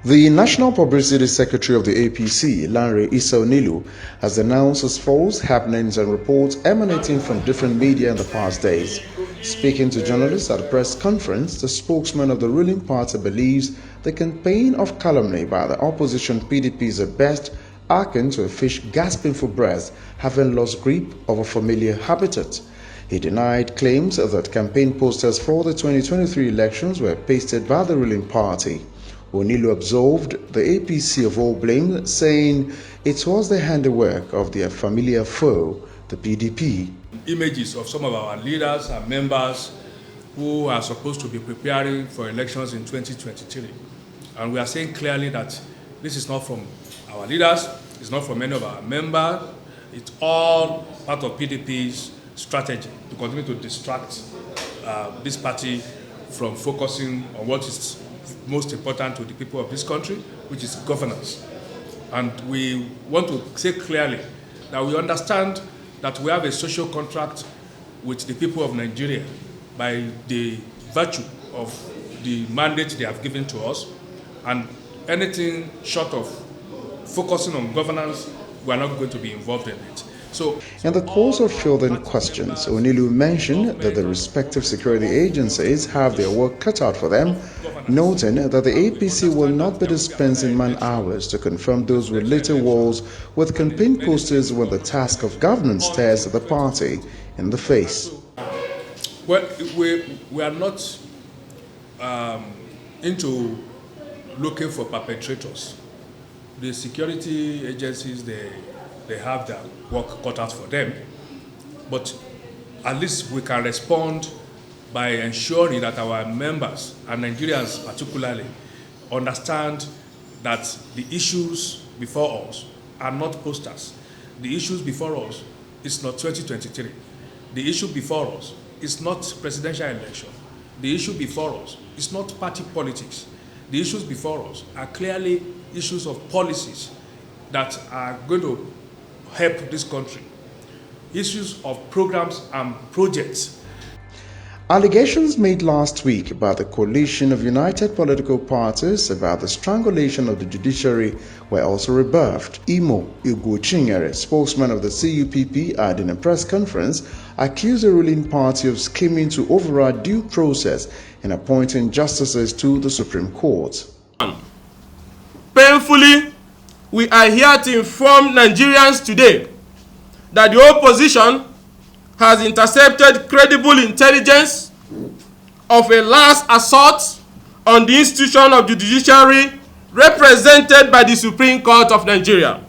The National Publicity Secretary of the APC, Lanre Onilu, has announced his false happenings and reports emanating from different media in the past days. Speaking to journalists at a press conference, the spokesman of the ruling party believes the campaign of calumny by the opposition PDP is at best akin to a fish gasping for breath, having lost grip of a familiar habitat. He denied claims that campaign posters for the 2023 elections were pasted by the ruling party. Onilu absolved the APC of all blame, saying it was the handiwork of their familiar foe, the PDP. Images of some of our leaders and members who are supposed to be preparing for elections in 2023. And we are saying clearly that this is not from our leaders, it's not from any of our members, it's all part of PDP's strategy to continue to distract this party from focusing on what is most important to the people of this country, which is governance. And we want to say clearly that we understand that we have a social contract with the people of Nigeria by the virtue of the mandate they have given to us, and anything short of focusing on governance, we are not going to be involved in it. So, in the course of fielding questions, Onilu mentioned that the respective security agencies have their work cut out for them, noting that the APC will not be dispensing man-hours to confront those with little walls with campaign posters when the task of governance stares the party in the face. Well, we are not into looking for perpetrators. The security agencies, they have their work cut out for them, but at least we can respond by ensuring that our members and Nigerians particularly understand that the issues before us are not posters. The issues before us is not 2023. The issue before us is not presidential election. The issue before us is not party politics. The issues before us are clearly issues of policies that are going to help this country. Issues of programs and projects. Allegations made last week by the coalition of united political parties about the strangulation of the judiciary were also rebuffed. UGOCHINYERE, spokesman of the CUPP, at in a press conference, accused the ruling party of scheming to override due process in appointing justices to the Supreme Court. Painfully, we are here to inform Nigerians today that the opposition has intercepted credible intelligence of a last assault on the institution of the judiciary represented by the Supreme Court of Nigeria,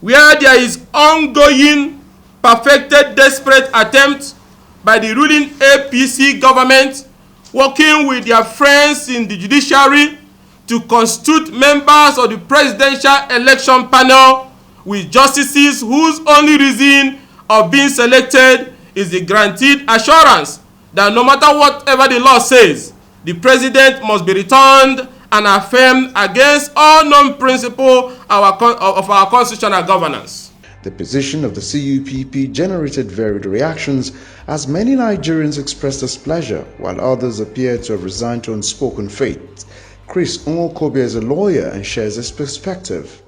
where there is ongoing, perfected, desperate attempt by the ruling APC government working with their friends in the judiciary to constitute members of the presidential election panel with justices whose only reason of being selected is the guaranteed assurance that no matter whatever the law says, the president must be returned and affirmed against all known principles of our constitutional governance. The position of the CUPP generated varied reactions as many Nigerians expressed displeasure, while others appeared to have resigned to unspoken fate. Chris Nwokobia is a lawyer and shares his perspective.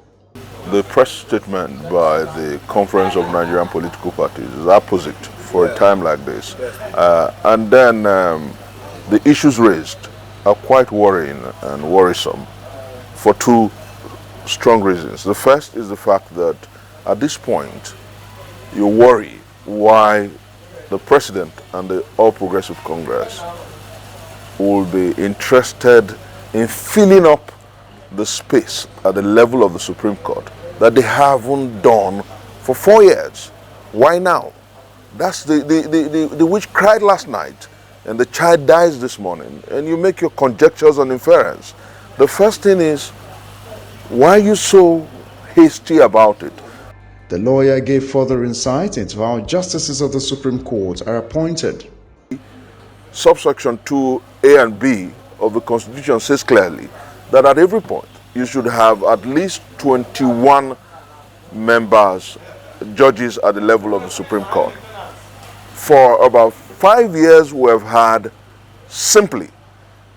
The press statement by the Conference of Nigerian Political Parties is opposite for a time like this. And then the issues raised are quite worrying and worrisome for two strong reasons. The first is the fact that at this point, you worry why the President and the All Progressive Congress will be interested in filling up the space at the level of the Supreme Court that they haven't done for 4 years. Why now? That's the witch cried last night and the child dies this morning, and you make your conjectures and inference. The first thing is, why are you so hasty about it? The lawyer gave further insight into how justices of the Supreme Court are appointed. Subsection 2A and B of the Constitution says clearly that at every point you should have at least 21 members, judges at the level of the Supreme Court. For about 5 years we have had simply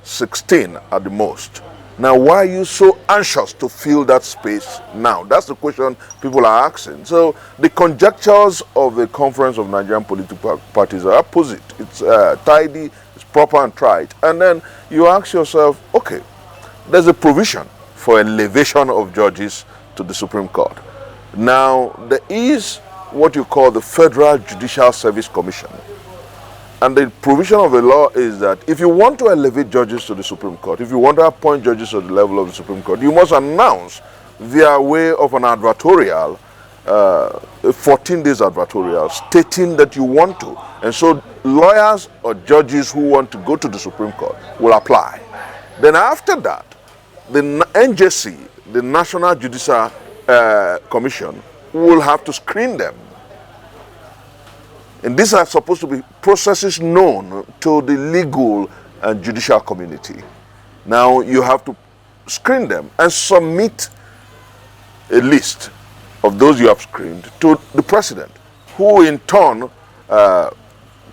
16 at the most. Now, why are you so anxious to fill that space now? That's the question people are asking. So the conjectures of the Conference of Nigerian Political Parties are opposite. It's tidy, it's proper and trite. And then you ask yourself, okay, there's a provision for elevation of judges to the Supreme Court. Now, there is what you call the Federal Judicial Service Commission. And the provision of the law is that if you want to elevate judges to the Supreme Court, if you want to appoint judges to the level of the Supreme Court, you must announce via way of an advertorial, a 14 days advertorial, stating that you want to. And so lawyers or judges who want to go to the Supreme Court will apply. Then after that, the NJC, the National Judicial Commission, will have to screen them. And these are supposed to be processes known to the legal and judicial community. Now you have to screen them and submit a list of those you have screened to the president, who in turn,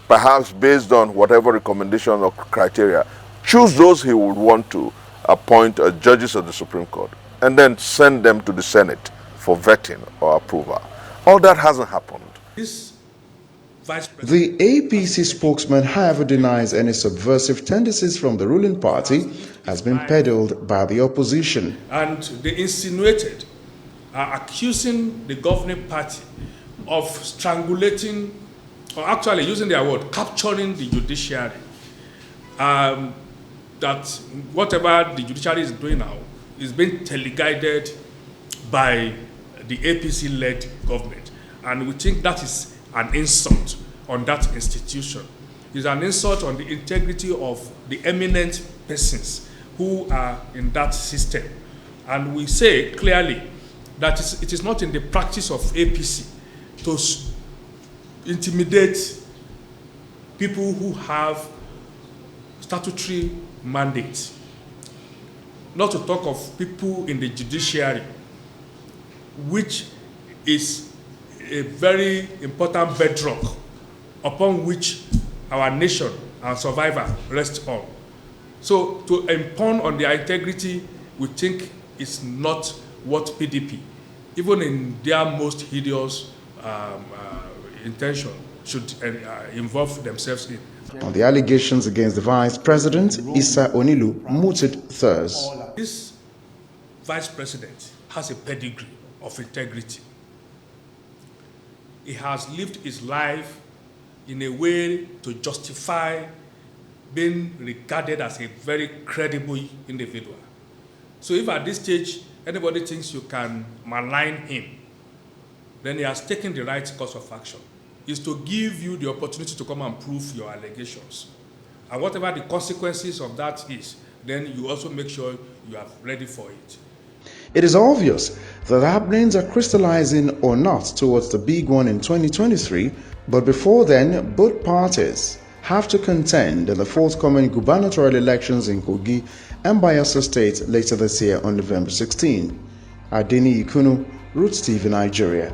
perhaps based on whatever recommendation or criteria, choose those he would want to appoint as judges of the Supreme Court and then send them to the Senate for vetting or approval. All that hasn't happened. The APC spokesman, however, denies any subversive tendencies from the ruling party has been peddled by the opposition. And they insinuated, accusing the governing party of strangulating, or actually using their word, capturing the judiciary. That whatever the judiciary is doing now is being teleguided by the APC-led government. And we think that is an insult on that institution. It's an insult on the integrity of the eminent persons who are in that system. And we say clearly that it is not in the practice of APC to intimidate people who have statutory mandates, not to talk of people in the judiciary, which is a very important bedrock upon which our nation and survival rests on. So to impugn on their integrity, we think is not what PDP, even in their most hideous intention, should involve themselves in. On the allegations against the Vice President, Onilu mooted thus. This Vice President has a pedigree of integrity. He has lived his life in a way to justify being regarded as a very credible individual. So if at this stage anybody thinks you can malign him, then he has taken the right course of action, is to give you the opportunity to come and prove your allegations. And whatever the consequences of that is, then you also make sure you are ready for it. It is obvious that the happenings are crystallizing or not towards the big one in 2023, but before then, both parties have to contend in the forthcoming gubernatorial elections in Kogi and Bayelsa State later this year on November 16. Adeni Ikunu, Rootstv, Nigeria.